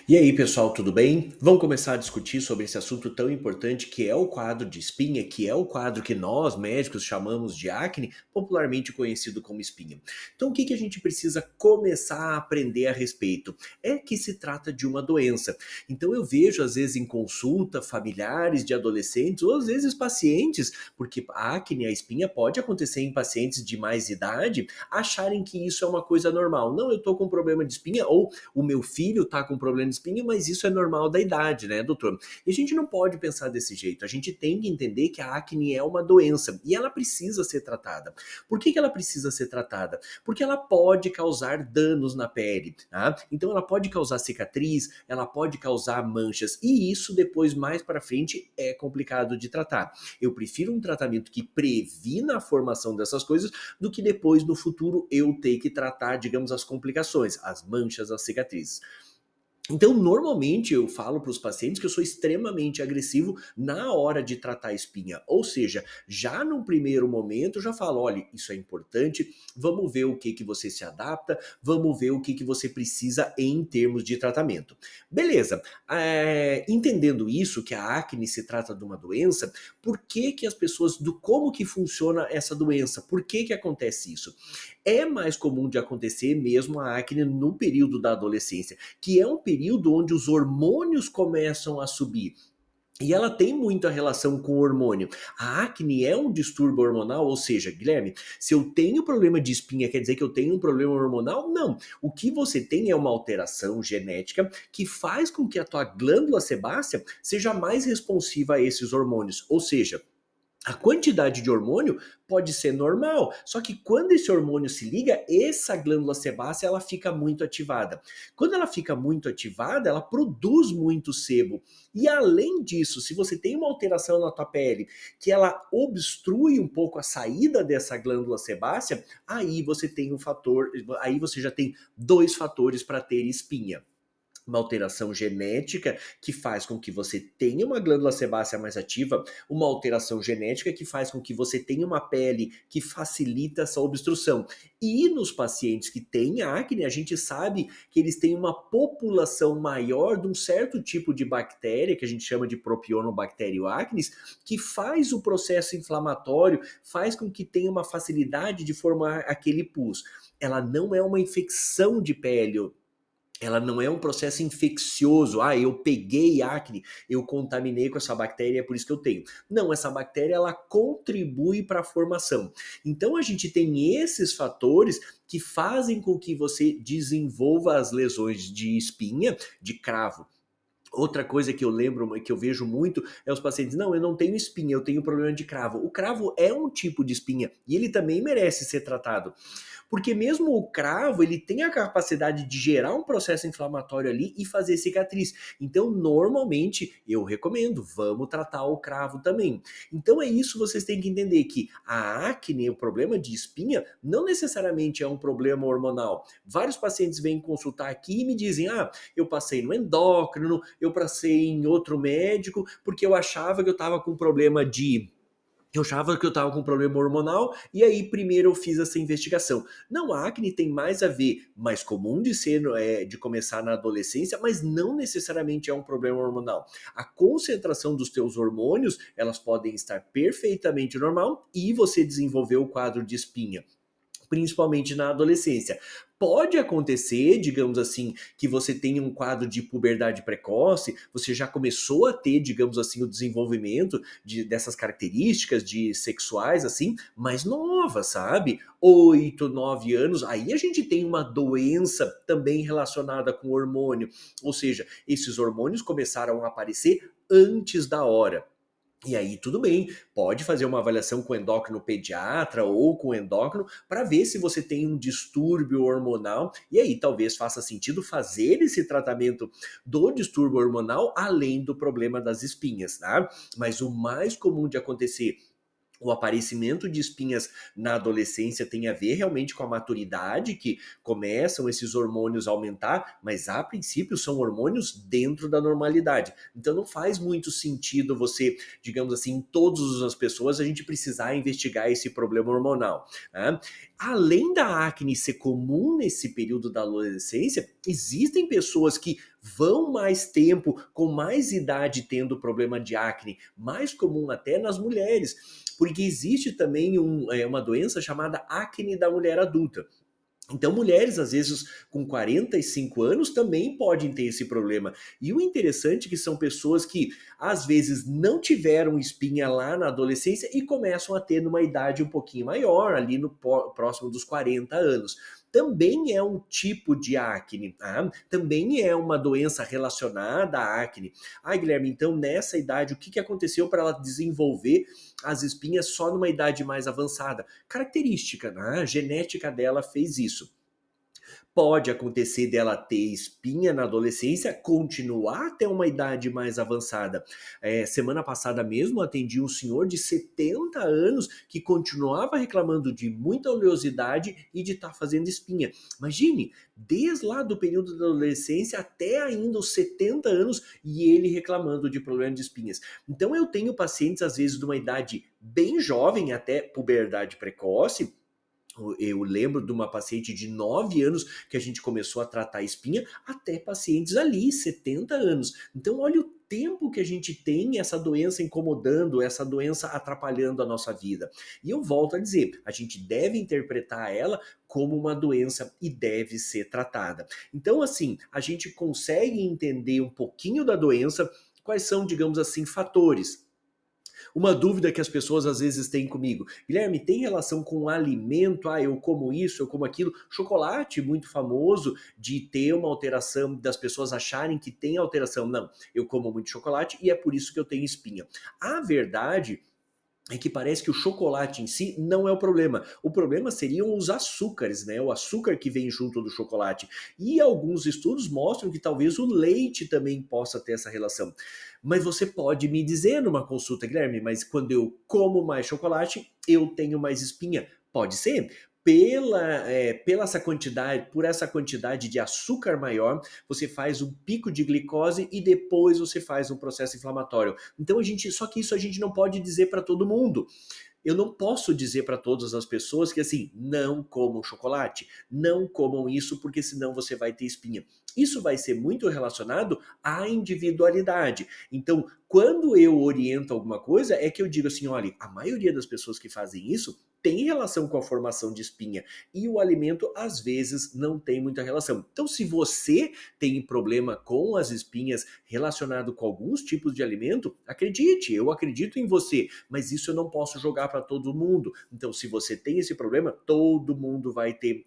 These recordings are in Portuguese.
E aí, pessoal, tudo bem? Vamos começar a discutir sobre esse assunto tão importante que é o quadro de espinha, que é o quadro que nós médicos chamamos de acne, popularmente conhecido como espinha. Então, o que a gente precisa começar a aprender a respeito? É que se trata de uma doença. Então, eu vejo, às vezes, em consulta, familiares de adolescentes, ou às vezes pacientes, porque a acne, a espinha, pode acontecer em pacientes de mais idade, acharem que isso é uma coisa normal. Não, eu tô com problema de espinha, ou o meu filho está com problema de espinha, mas isso é normal da idade, né, doutor? E a gente não pode pensar desse jeito. A gente tem que entender que a acne é uma doença e ela precisa ser tratada. Por que ela precisa ser tratada? Porque ela pode causar danos na pele, tá? Então ela pode causar cicatriz, ela pode causar manchas e isso depois mais para frente é complicado de tratar. Eu prefiro um tratamento que previna a formação dessas coisas do que depois no futuro eu ter que tratar, digamos, as complicações, as manchas, as cicatrizes. Então, normalmente eu falo para os pacientes que eu sou extremamente agressivo na hora de tratar a espinha. Ou seja, já num primeiro momento eu já falo, olha, isso é importante, vamos ver o que você se adapta, vamos ver o que você precisa em termos de tratamento. Beleza, entendendo isso, que a acne se trata de uma doença, por que as pessoas, como que funciona essa doença? Por que acontece isso? É mais comum de acontecer mesmo a acne no período da adolescência, que é um período onde os hormônios começam a subir. E ela tem muita relação com o hormônio. A acne é um distúrbio hormonal, ou seja, Guilherme, se eu tenho problema de espinha, quer dizer que eu tenho um problema hormonal? Não. O que você tem é uma alteração genética que faz com que a tua glândula sebácea seja mais responsiva a esses hormônios. Ou seja, a quantidade de hormônio pode ser normal, só que quando esse hormônio se liga, essa glândula sebácea ela fica muito ativada. Quando ela fica muito ativada, ela produz muito sebo. E além disso, se você tem uma alteração na tua pele que ela obstrui um pouco a saída dessa glândula sebácea, aí você tem um fator, aí você já tem dois fatores para ter espinha, uma alteração genética que faz com que você tenha uma glândula sebácea mais ativa, uma alteração genética que faz com que você tenha uma pele que facilita essa obstrução. E nos pacientes que têm acne, a gente sabe que eles têm uma população maior de um certo tipo de bactéria, que a gente chama de Propionibacterium acnes, que faz o processo inflamatório, faz com que tenha uma facilidade de formar aquele pus. Ela não é uma infecção de pele, ela não é um processo infeccioso. Ah, eu peguei acne, eu contaminei com essa bactéria, é por isso que eu tenho. Não, essa bactéria ela contribui para a formação. Então a gente tem esses fatores que fazem com que você desenvolva as lesões de espinha, de cravo. Outra coisa que eu lembro, que eu vejo muito, é os pacientes, não, eu não tenho espinha, eu tenho problema de cravo. O cravo é um tipo de espinha e ele também merece ser tratado. Porque mesmo o cravo, ele tem a capacidade de gerar um processo inflamatório ali e fazer cicatriz. Então, normalmente, eu recomendo, vamos tratar o cravo também. Então é isso, vocês têm que entender que a acne, o problema de espinha, não necessariamente é um problema hormonal. Vários pacientes vêm consultar aqui e me dizem, eu passei no endócrino, eu passei em outro médico, porque eu achava que eu estava com problema de eu achava que eu estava com problema hormonal e aí primeiro eu fiz essa investigação. Não, a acne tem mais a ver, mais comum de ser, de começar na adolescência, mas não necessariamente é um problema hormonal. A concentração dos teus hormônios, elas podem estar perfeitamente normal e você desenvolver o quadro de espinha, principalmente na adolescência. Pode acontecer, digamos assim, que você tenha um quadro de puberdade precoce, você já começou a ter, digamos assim, o desenvolvimento dessas características de sexuais, assim, mais novas, sabe? 8, 9 anos, aí a gente tem uma doença também relacionada com hormônio, ou seja, esses hormônios começaram a aparecer antes da hora. E aí, tudo bem, pode fazer uma avaliação com o endócrino pediatra ou com o endócrino para ver se você tem um distúrbio hormonal. E aí, talvez faça sentido fazer esse tratamento do distúrbio hormonal além do problema das espinhas, tá? Mas o mais comum de acontecer, o aparecimento de espinhas na adolescência tem a ver realmente com a maturidade, que começam esses hormônios a aumentar, mas a princípio são hormônios dentro da normalidade. Então não faz muito sentido você, digamos assim, em todas as pessoas a gente precisar investigar esse problema hormonal, né? Além da acne ser comum nesse período da adolescência, existem pessoas que vão mais tempo, com mais idade tendo problema de acne, mais comum até nas mulheres, porque existe também uma doença chamada acne da mulher adulta. Então, mulheres, às vezes, com 45 anos, também podem ter esse problema. E o interessante é que são pessoas que, às vezes, não tiveram espinha lá na adolescência e começam a ter numa idade um pouquinho maior, ali no próximo dos 40 anos. Também é um tipo de acne, tá? Também é uma doença relacionada à acne. Ah, Guilherme, então nessa idade, o que aconteceu para ela desenvolver as espinhas só numa idade mais avançada? Característica, né? A genética dela fez isso. Pode acontecer dela ter espinha na adolescência, continuar até uma idade mais avançada. Semana passada mesmo atendi um senhor de 70 anos que continuava reclamando de muita oleosidade e de estar fazendo espinha. Imagine, desde lá do período da adolescência até ainda os 70 anos e ele reclamando de problema de espinhas. Então eu tenho pacientes às vezes de uma idade bem jovem, até puberdade precoce. Eu lembro de uma paciente de 9 anos que a gente começou a tratar espinha, até pacientes ali, 70 anos. Então, olha o tempo que a gente tem essa doença incomodando, essa doença atrapalhando a nossa vida. E eu volto a dizer, a gente deve interpretar ela como uma doença e deve ser tratada. Então, assim, a gente consegue entender um pouquinho da doença, quais são, digamos assim, fatores. Uma dúvida que as pessoas às vezes têm comigo: Guilherme, tem relação com o alimento? Ah, eu como isso, eu como aquilo. Chocolate, muito famoso, de ter uma alteração, das pessoas acharem que tem alteração. Não, eu como muito chocolate e é por isso que eu tenho espinha. A verdade é que parece que o chocolate em si não é o problema. O problema seriam os açúcares, né? O açúcar que vem junto do chocolate. E alguns estudos mostram que talvez o leite também possa ter essa relação. Mas você pode me dizer numa consulta, Guilherme, mas quando eu como mais chocolate, eu tenho mais espinha. Pode ser. Por essa quantidade de açúcar maior, você faz um pico de glicose e depois você faz um processo inflamatório. Então só que isso a gente não pode dizer para todo mundo. Eu não posso dizer para todas as pessoas que assim, não comam chocolate, não comam isso porque senão você vai ter espinha. Isso vai ser muito relacionado à individualidade. Então, quando eu oriento alguma coisa, é que eu digo assim, olha, a maioria das pessoas que fazem isso tem relação com a formação de espinha e o alimento às vezes não tem muita relação. Então, se você tem problema com as espinhas relacionado com alguns tipos de alimento, acredite, eu acredito em você, mas isso eu não posso jogar para todo mundo. Então, se você tem esse problema, todo mundo vai ter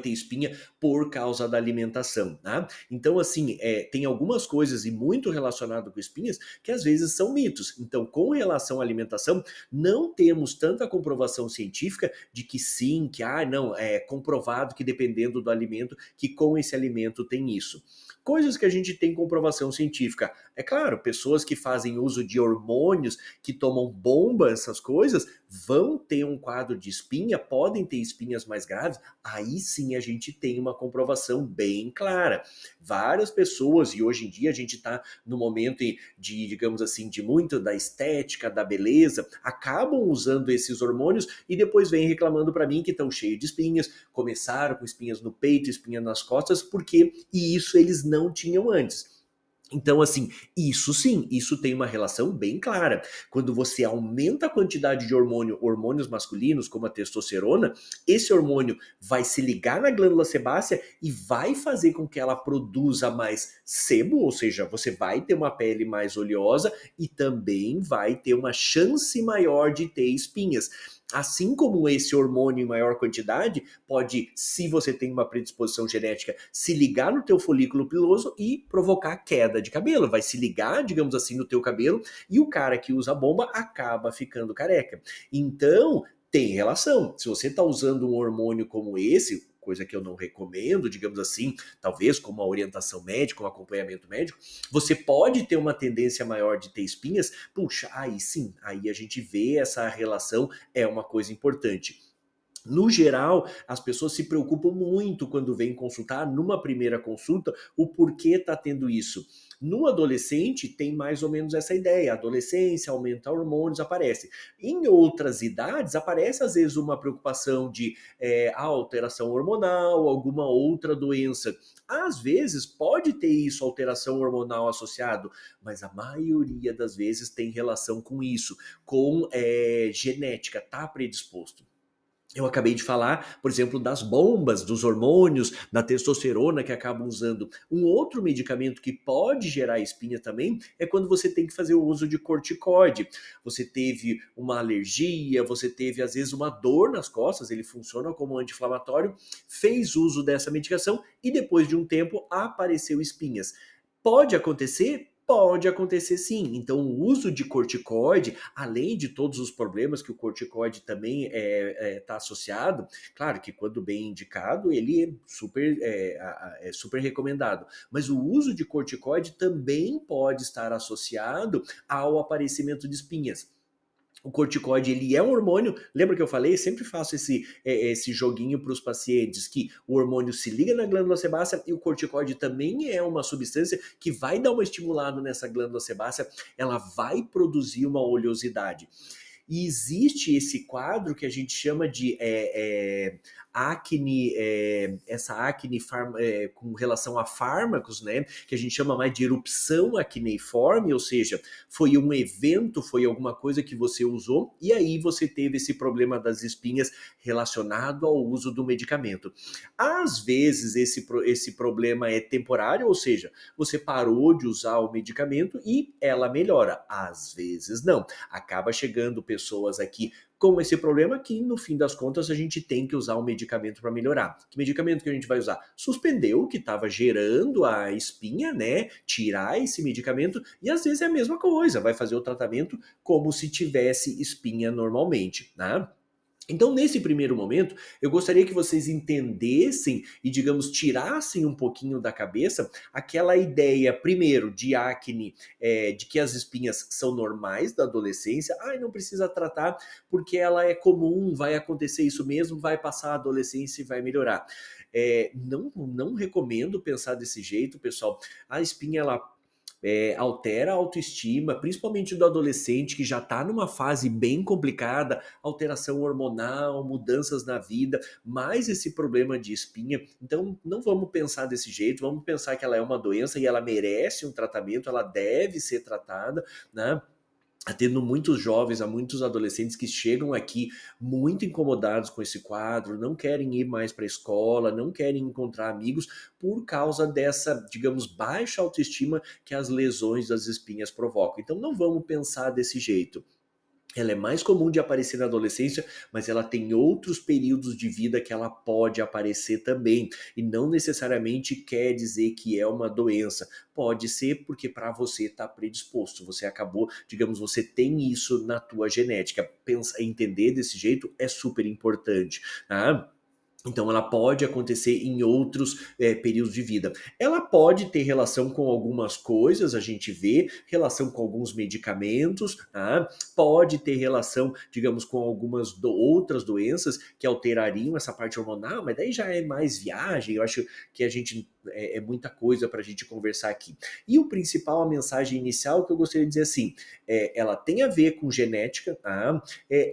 espinha por causa da alimentação, tá? Então, assim, tem algumas coisas e muito relacionado com espinhas que às vezes são mitos. Então, com relação à alimentação, não temos tanta comprovação científica de que sim, que não, é comprovado que dependendo do alimento, que com esse alimento tem isso. Coisas que a gente tem comprovação científica. É claro, pessoas que fazem uso de hormônios, que tomam bomba, essas coisas, vão ter um quadro de espinha, podem ter espinhas mais graves, aí sim a gente tem uma comprovação bem clara. Várias pessoas, e hoje em dia a gente está no momento de, digamos assim, de muito da estética, da beleza, acabam usando esses hormônios e depois vêm reclamando para mim que estão cheios de espinhas, começaram com espinhas no peito, espinhas nas costas, porque e isso eles não tinham antes. Então, assim, isso sim, isso tem uma relação bem clara. Quando você aumenta a quantidade de hormônios masculinos, como a testosterona, esse hormônio vai se ligar na glândula sebácea e vai fazer com que ela produza mais sebo, ou seja, você vai ter uma pele mais oleosa e também vai ter uma chance maior de ter espinhas. Assim como esse hormônio em maior quantidade pode, se você tem uma predisposição genética, se ligar no teu folículo piloso e provocar queda de cabelo. Vai se ligar, digamos assim, no teu cabelo e o cara que usa bomba acaba ficando careca. Então, tem relação. Se você está usando um hormônio como esse, coisa que eu não recomendo, digamos assim, talvez como a orientação médica, um acompanhamento médico, você pode ter uma tendência maior de ter espinhas. Puxa, aí sim, aí a gente vê essa relação, é uma coisa importante. No geral, as pessoas se preocupam muito quando vêm consultar, numa primeira consulta, o porquê está tendo isso. No adolescente, tem mais ou menos essa ideia. Adolescência, aumenta hormônios, aparece. Em outras idades, aparece às vezes uma preocupação de alteração hormonal, alguma outra doença. Às vezes pode ter isso, alteração hormonal associado, mas a maioria das vezes tem relação com isso, com genética, tá predisposto. Eu acabei de falar, por exemplo, das bombas, dos hormônios, da testosterona que acabam usando. Um outro medicamento que pode gerar espinha também é quando você tem que fazer o uso de corticoide. Você teve uma alergia, você teve às vezes uma dor nas costas, ele funciona como anti-inflamatório, fez uso dessa medicação e depois de um tempo apareceu espinhas. Pode acontecer? Pode acontecer sim. Então, o uso de corticoide, além de todos os problemas que o corticoide também está associado, claro que quando bem indicado, ele é super recomendado. Mas o uso de corticoide também pode estar associado ao aparecimento de espinhas. O corticoide, ele é um hormônio, lembra que eu falei? Sempre faço esse joguinho para os pacientes, que o hormônio se liga na glândula sebácea e o corticoide também é uma substância que vai dar uma estimulada nessa glândula sebácea, ela vai produzir uma oleosidade. E existe esse quadro que a gente chama de acne, essa acne com relação a fármacos, né? Que a gente chama mais de erupção acneiforme, ou seja, foi um evento, foi alguma coisa que você usou e aí você teve esse problema das espinhas relacionado ao uso do medicamento. Às vezes esse problema é temporário, ou seja, você parou de usar o medicamento e ela melhora. Às vezes não. Acaba chegando pessoas aqui com esse problema que, no fim das contas, a gente tem que usar um medicamento para melhorar. Que medicamento que a gente vai usar? Suspender o que estava gerando a espinha, né? Tirar esse medicamento e às vezes é a mesma coisa, vai fazer o tratamento como se tivesse espinha normalmente, né? Então, nesse primeiro momento, eu gostaria que vocês entendessem e, digamos, tirassem um pouquinho da cabeça aquela ideia, primeiro, de acne, de que as espinhas são normais da adolescência. Ai, não precisa tratar porque ela é comum, vai acontecer isso mesmo, vai passar a adolescência e vai melhorar. Não recomendo pensar desse jeito, pessoal. A espinha, ela altera a autoestima, principalmente do adolescente que já está numa fase bem complicada, alteração hormonal, mudanças na vida, mais esse problema de espinha. Então, não vamos pensar desse jeito, vamos pensar que ela é uma doença e ela merece um tratamento, ela deve ser tratada, né? Tendo muitos jovens, há muitos adolescentes que chegam aqui muito incomodados com esse quadro, não querem ir mais para a escola, não querem encontrar amigos por causa dessa, digamos, baixa autoestima que as lesões das espinhas provocam. Então não vamos pensar desse jeito. Ela é mais comum de aparecer na adolescência, mas ela tem outros períodos de vida que ela pode aparecer também. E não necessariamente quer dizer que é uma doença. Pode ser porque para você está predisposto. Você acabou, digamos, você tem isso na tua genética. Entender desse jeito é super importante. Tá? Então, ela pode acontecer em outros períodos de vida. Ela pode ter relação com algumas coisas, a gente vê, relação com alguns medicamentos, tá? Pode ter relação, digamos, com algumas outras doenças que alterariam essa parte hormonal, mas daí já é mais viagem, eu acho que a gente é muita coisa para a gente conversar aqui. E o principal, a mensagem inicial que eu gostaria de dizer assim, ela tem a ver com genética, tá?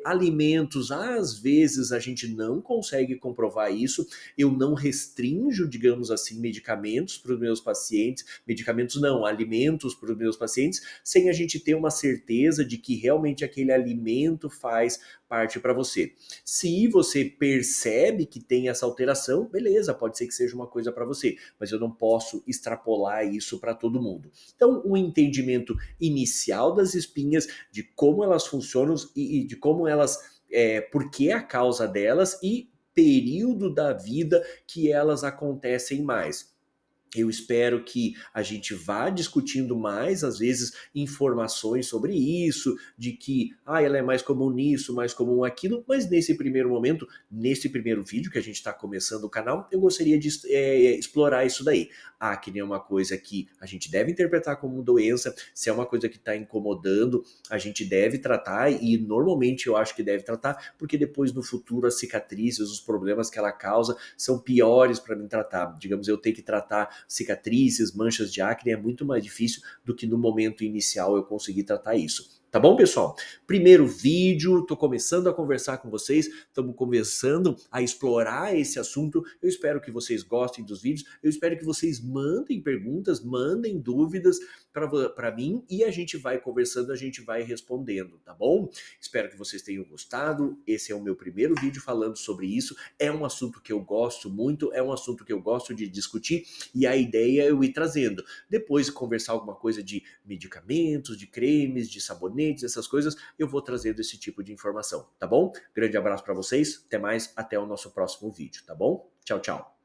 Alimentos, às vezes a gente não consegue comprovar isso, eu não restringo, digamos assim, medicamentos para os meus pacientes, medicamentos não, alimentos para os meus pacientes, sem a gente ter uma certeza de que realmente aquele alimento faz parte para você. Se você percebe que tem essa alteração, beleza, pode ser que seja uma coisa para você, mas eu não posso extrapolar isso para todo mundo. Então, um entendimento inicial das espinhas, de como elas funcionam e de como elas, por que a causa delas e período da vida que elas acontecem mais. Eu espero que a gente vá discutindo mais, às vezes, informações sobre isso, de que ela é mais comum nisso, mais comum aquilo, mas nesse primeiro momento, nesse primeiro vídeo que a gente está começando o canal, eu gostaria de explorar isso daí. A acne é uma coisa que a gente deve interpretar como doença, se é uma coisa que está incomodando, a gente deve tratar, e normalmente eu acho que deve tratar, porque depois no futuro as cicatrizes, os problemas que ela causa são piores para mim tratar. Digamos, eu tenho que tratar cicatrizes, manchas de acne, é muito mais difícil do que no momento inicial eu conseguir tratar isso. Tá bom, pessoal? Primeiro vídeo, tô começando a conversar com vocês, estamos começando a explorar esse assunto. Eu espero que vocês gostem dos vídeos, eu espero que vocês mandem perguntas, mandem dúvidas para mim e a gente vai conversando, a gente vai respondendo, tá bom? Espero que vocês tenham gostado. Esse é o meu primeiro vídeo falando sobre isso. É um assunto que eu gosto muito, é um assunto que eu gosto de discutir e a ideia é eu ir trazendo. Depois, conversar alguma coisa de medicamentos, de cremes, de sabonetes, essas coisas, eu vou trazendo esse tipo de informação, tá bom? Grande abraço para vocês, até mais, até o nosso próximo vídeo, tá bom? Tchau, tchau.